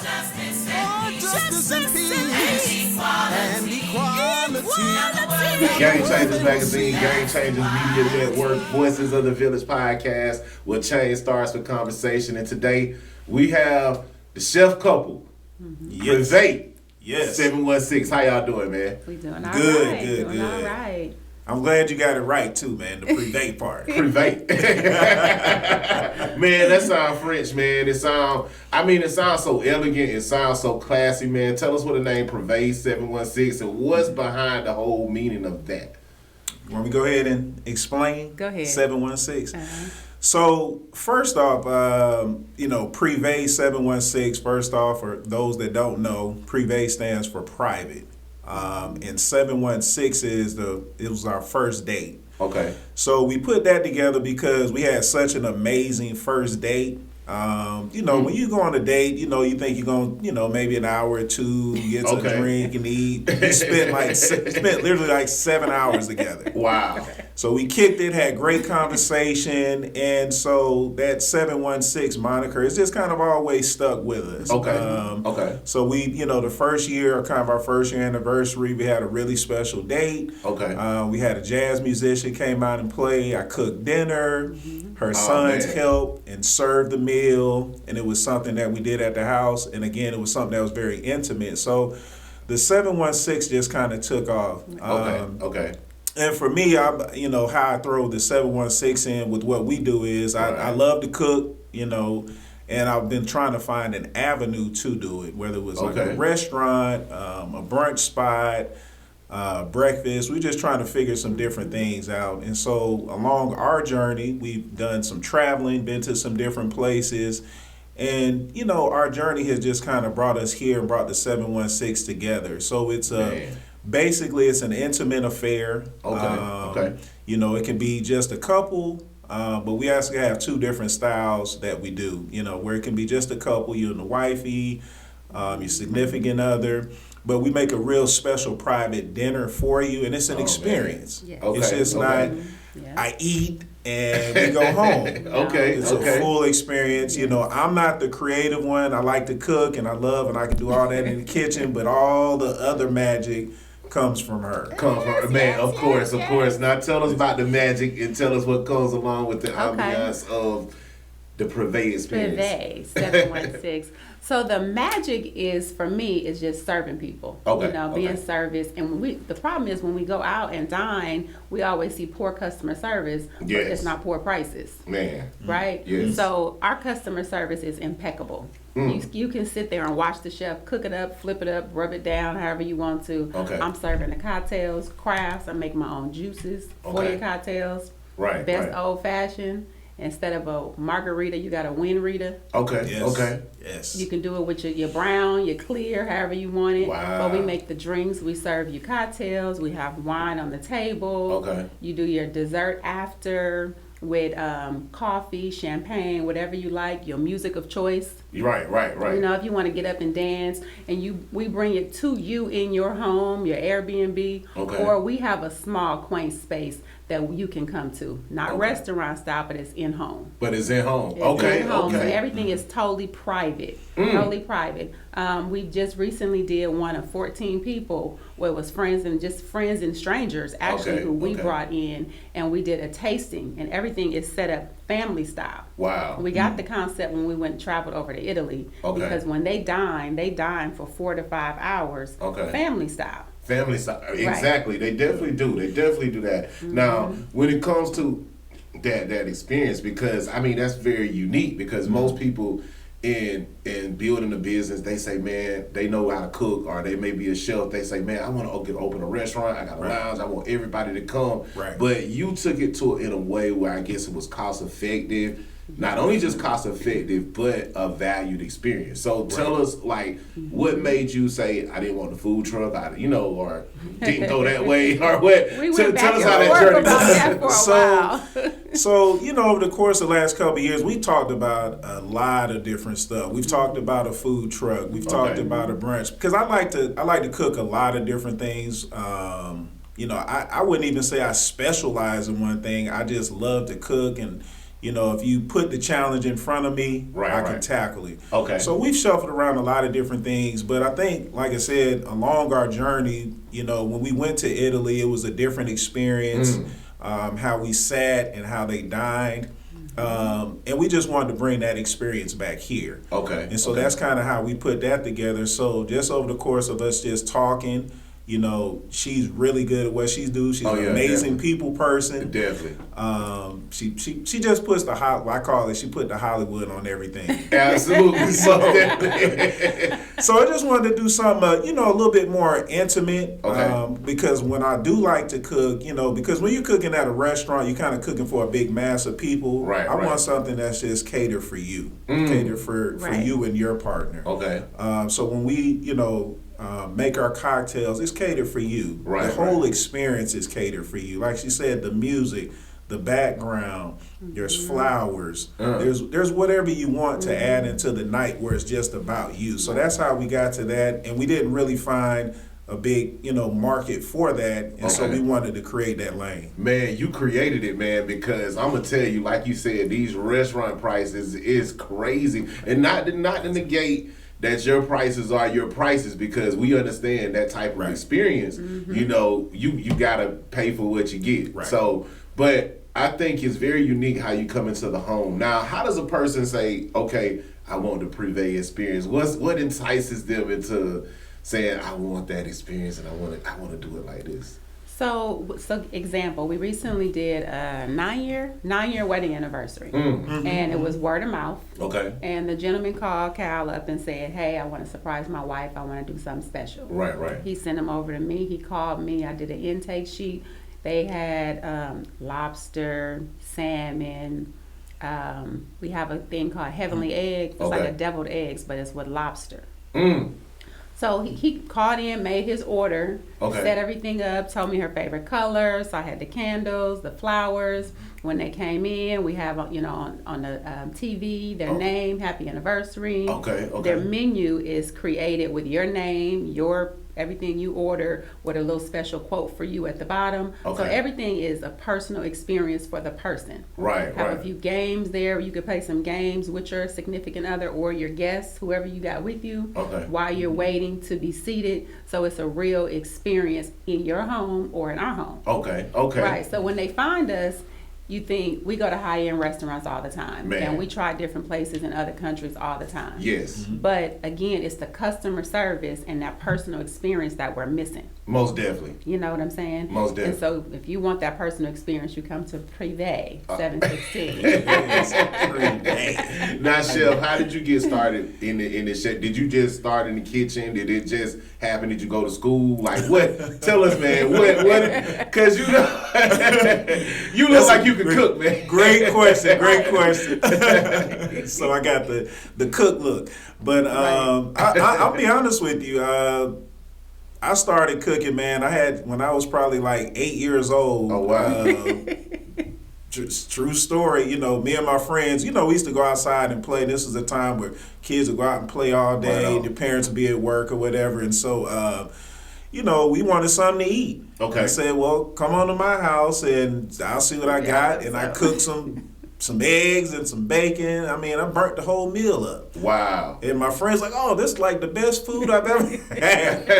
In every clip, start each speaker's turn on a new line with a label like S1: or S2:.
S1: justice and peace, and equality.
S2: Game Changers Magazine, Game Changers Media Network, Voices of the Village podcast, where change starts with conversation. And today we have the chef couple, Privee, 716. How y'all doing, man?
S3: We doing all
S4: Good,
S3: right.
S4: good,
S3: doing
S4: good.
S3: all right.
S4: I'm glad you got it right too, man. The Privee part.
S2: Privee. Man, that sounds French, man. It sounds so elegant. It sounds so classy, man. Tell us what the name Privee 716 and what's behind the whole meaning of that.
S4: Want me to go ahead and explain?
S3: Go ahead.
S4: 716.
S3: Uh-huh.
S4: So first off, Privee 716. First off, for those that don't know, Privee stands for private. And 716 it was our first date.
S2: Okay.
S4: So we put that together because we had such an amazing first date. When you go on a date, you think you're going to, maybe an hour or two, get some drink and eat. We spent literally like 7 hours together.
S2: Wow.
S4: So we kicked it, had great conversation, and so that 716 moniker is just kind of always stuck with us.
S2: Okay.
S4: So we, the first year, kind of our first year anniversary, we had a really special date.
S2: Okay.
S4: We had a jazz musician came out and play. I cooked dinner.
S3: Mm-hmm.
S4: Her sons helped and served the meal, and it was something that we did at the house. And again, it was something that was very intimate. So the 716 just kind of took off.
S2: Okay.
S4: And for me, how I throw the 716 in with what we do is I love to cook, and I've been trying to find an avenue to do it, whether it was like a restaurant, a brunch spot, breakfast. We're just trying to figure some different things out. And so along our journey, we've done some traveling, been to some different places. And, our journey has just kind of brought us here and brought the 716 together. So it's basically it's an intimate affair.
S2: Okay.
S4: It can be just a couple, but we actually have two different styles that we do, where it can be just a couple, you and the wifey, your significant other. But we make a real special private dinner for you, and it's an experience.
S3: Yeah.
S4: It's just not, I eat and we go home. It's a full experience. I'm not the creative one. I like to cook, and I love, and I can do all that in the kitchen, but all the other magic comes from her.
S2: Of course. Now tell us about the magic and tell us what goes along with the ambiance of the Privee experience.
S3: Privee 716. So the magic is, for me, is just serving people. Being service. And the problem is when we go out and dine, we always see poor customer service, but it's not poor prices.
S2: Man.
S3: Right?
S2: Yes.
S3: So our customer service is impeccable. You can sit there and watch the chef cook it up, flip it up, rub it down, however you want to. I'm serving the cocktails, crafts. I make my own juices for your cocktails.
S2: Right.
S3: Best old fashioned. Instead of a margarita, you got a Winrita.
S4: Yes.
S3: You can do it with your brown, your clear, however you want it.
S2: Wow.
S3: But we make the drinks. We serve you cocktails. We have wine on the table. You do your dessert after with coffee, champagne, whatever you like, your music of choice.
S2: Right.
S3: If you want to get up and dance, and we bring it to you in your home, your Airbnb, or we have a small, quaint space that you can come to. Not restaurant style, but it's in home. So everything is totally private. Totally private. We just recently did one of 14 people where it was friends and strangers actually who we brought in, and we did a tasting, and everything is set up family style.
S2: Wow.
S3: We got the concept when we went and traveled over to Italy because when they dine for 4 to 5 hours, family style.
S2: Family style, exactly. They definitely do. that. Now, when it comes to that experience, because that's very unique. Because most people in building a business, they say, man, they know how to cook, or they may be a chef. They say, man, I want to open a restaurant. I got a lounge. I want everybody to come.
S4: Right.
S2: But you took it in a way where I guess it was cost effective. Not only just cost effective, but a valued experience. So tell us, what made you say, I didn't want the food truck, or didn't go that way, or what?
S3: We went back
S2: tell us
S3: and
S2: how that
S3: forth
S2: journey
S3: about that for a while.
S4: So, over the course of the last couple of years, we talked about a lot of different stuff. We've talked about a food truck. We've talked about a brunch. Because I like to cook a lot of different things. I wouldn't even say I specialize in one thing. I just love to cook and You know, if you put the challenge in front of me, I can tackle it.
S2: Okay.
S4: So we've shuffled around a lot of different things, but I think, like I said, along our journey, you know, when we went to Italy, it was a different experience. How we sat and how they dined. And we just wanted to bring that experience back here.
S2: Okay.
S4: And so that's kind of how we put that together. So just over the course of us just talking, you know, she's really good at what she do. She's an amazing people person.
S2: Definitely.
S4: She just puts I call it, she put the Hollywood on everything.
S2: Absolutely.
S4: So I just wanted to do something, you know, a little bit more intimate.
S2: Okay.
S4: Because when I do like to cook, you know, because when you're cooking at a restaurant, you're kind of cooking for a big mass of people.
S2: Right.
S4: I want something that's just catered for you, catered for you and your partner.
S2: Okay.
S4: So when we, you know, make our cocktails, it's catered for you.
S2: Right.
S4: The whole experience is catered for you. Like she said, the music, the background, there's flowers, there's whatever you want to add into the night where it's just about you. So that's how we got to that, and we didn't really find a big, you know, market for that, and so we wanted to create that lane.
S2: Man, you created it, man, because I'm gonna tell you, like you said, these restaurant prices is crazy, and not to negate that your prices are your prices, because we understand that type of experience. You know, you gotta pay for what you get.
S4: Right.
S2: So, but I think it's very unique how you come into the home. Now, how does a person say, okay, I want the Privee experience? What entices them into saying, I want that experience and I want to do it like this?
S3: So example, we recently did a 9-year wedding anniversary, and it was word of mouth.
S2: Okay.
S3: And the gentleman called Cal up and said, hey, I want to surprise my wife. I want to do something special.
S2: Right.
S3: He sent him over to me. He called me. I did an intake sheet. They had lobster, salmon. We have a thing called heavenly egg. It's like a deviled eggs, but it's with lobster. So he called in, made his order, set everything up, told me her favorite colors. So I had the candles, the flowers. When they came in, we have, you know, on the TV, their name, happy anniversary. Their menu is created with your name, your everything you order, with a little special quote for you at the bottom. So everything is a personal experience for the person. Have a few games there. You could play some games with your significant other or your guests, whoever you got with you, while you're waiting to be seated. So it's a real experience in your home or in our home. Right. So when they find us, you think we go to high-end restaurants all the time, and we try different places in other countries all the time.
S2: Yes.
S3: But again, it's the customer service and that personal experience that we're missing.
S2: Most definitely.
S3: You know what I'm saying?
S2: Most definitely.
S3: And so if you want that personal experience, you come to Privee 716.
S2: Now, Chef, how did you get started in the chef? Did you just start in the kitchen? Did it just happen? Did you go to school? Like what? Tell us, man. What? Because you know, you look like you can cook, man.
S4: Great question. So I got the cook look, but I'll be honest with you. I started cooking, man. When I was probably like 8 years old.
S2: Oh wow.
S4: True story. You know, me and my friends, you know, we used to go outside and play. This was a time where kids would go out and play all day. Their parents would be at work or whatever. And so, you know, we wanted something to eat. I said, well, come on to my house and I'll see what I got. And I cooked some eggs and some bacon. I mean, I burnt the whole meal up.
S2: Wow.
S4: And my friends like, oh, this is like the best food I've ever had.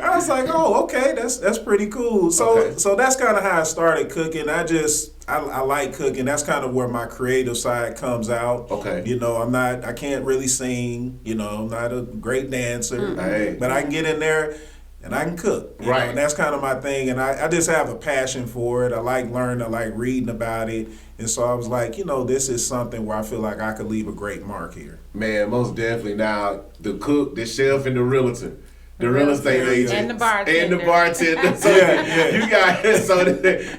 S4: I was like, oh, okay, that's pretty cool. So that's kind of how I started cooking. I like cooking. That's kind of where my creative side comes out. You know, I can't really sing. You know, I'm not a great dancer. But I can get in there and I can cook. You know, and that's kind of my thing. And I just have a passion for it. I like learning. I like reading about it. And so I was like, you know, this is something where I feel like I could leave a great mark here.
S2: Man, most definitely. Now, the cook, the chef, and the realtor. The real estate agent
S3: and the bartender.
S2: So you got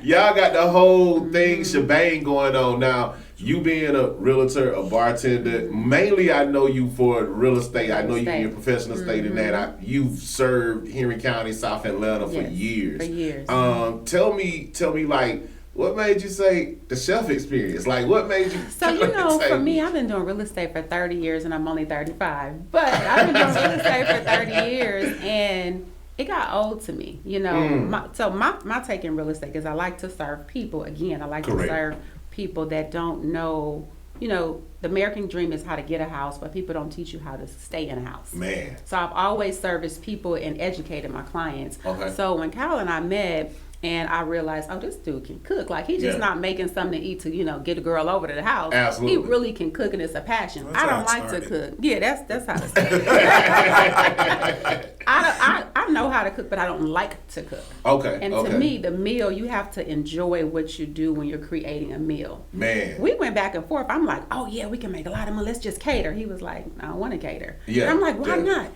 S2: y'all got the whole thing shebang going on. Now, you being a realtor, a bartender, mainly I know you for real estate. I know you be a professional estate in that. You've served Henry County, South Atlanta for years. Tell me like, what made you say the chef experience? Like, what made you?
S3: So, you know, for me, I've been doing real estate for 30 years and I'm only 35. But I've been doing real estate for 30 years. And it got old to me, you know. My take in real estate is I like to serve people. Again, I like to serve people that don't know, you know, the American dream is how to get a house, but people don't teach you how to stay in a house.
S2: Man.
S3: So I've always serviced people and educated my clients.
S2: Okay.
S3: So when Kyle and I met, and I realized, oh, this dude can cook. Like, he's just not making something to eat to, you know, get a girl over to the house.
S2: Absolutely.
S3: He really can cook, and it's a passion.
S4: That's
S3: I don't like to cook. Yeah, that's how to say it. I know how to cook, but I don't like to cook.
S2: Okay.
S3: And to me, the meal, you have to enjoy what you do when you're creating a meal.
S2: Man.
S3: We went back and forth. I'm like, oh, yeah, we can make a lot of money. Let's just cater. He was like, I don't want to cater.
S2: Yeah.
S3: And I'm like, why not?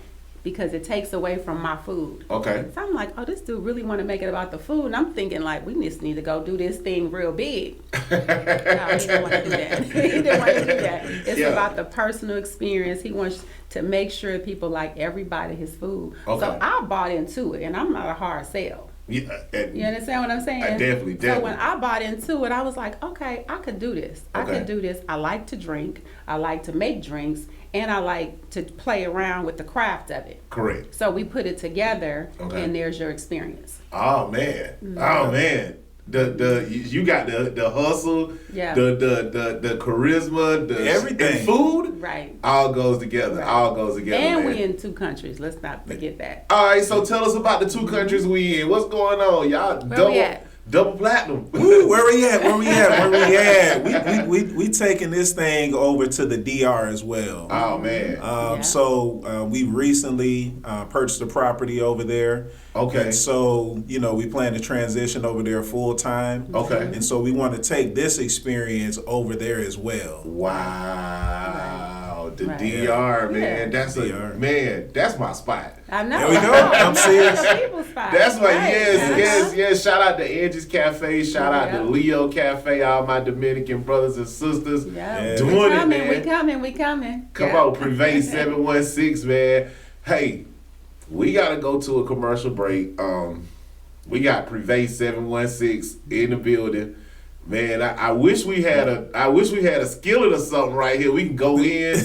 S3: Because it takes away from my food.
S2: Okay.
S3: So I'm like, oh, this dude really want to make it about the food. And I'm thinking, like, we just need to go do this thing real big. No, he didn't want to do that. He didn't want to do that. It's about the personal experience. He wants to make sure people like everybody his food. Okay. So I bought into it, and I'm not a hard sell.
S2: Yeah,
S3: you understand what I'm saying?
S2: Definitely.
S3: So when I bought into it, I was like, okay, I could do this.
S2: Okay.
S3: I could do this. I like to drink. I like to make drinks. And I like to play around with the craft of it.
S2: Correct.
S3: So we put it together, and there's your experience.
S2: Oh man! Oh man! You got the hustle, the charisma, the
S4: everything,
S2: food,
S3: right?
S2: All goes together.
S3: Right.
S2: All goes together.
S3: And
S2: man.
S3: we in 2 countries. Let's not forget that.
S2: All right, so tell us about the 2 countries we in. What's going on, y'all? Double platinum.
S4: Ooh, where we at? We taking this thing over to the DR as well.
S2: Oh man.
S4: So we recently purchased a property over there.
S2: Okay.
S4: And so, you know, we plan to transition over there full time.
S2: Okay.
S4: And so we want to take this experience over there as well.
S2: Wow. The DR, man. That's
S4: DR.
S2: That's my spot.
S3: I know.
S4: There we go. I'm serious.
S2: That's why, yes. Shout out to Angie's Cafe. Shout out to Leo Cafe. All my Dominican brothers and sisters doing it, man.
S3: We coming.
S2: Come on, Privee 716, man. Hey, we got to go to a commercial break. We got Privee 716 in the building. Man, I wish we had a skillet or something right here. We can go in,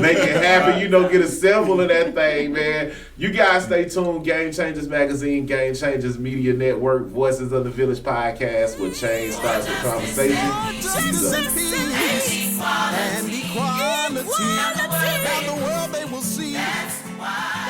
S2: make it happen, you know, get a sample of that thing, man. You guys stay tuned. Game Changers Magazine, Game Changers Media Network, Voices of the Village podcast, where change starts with conversation.
S1: Justice and peace and equality. Now the world they will see. That's why.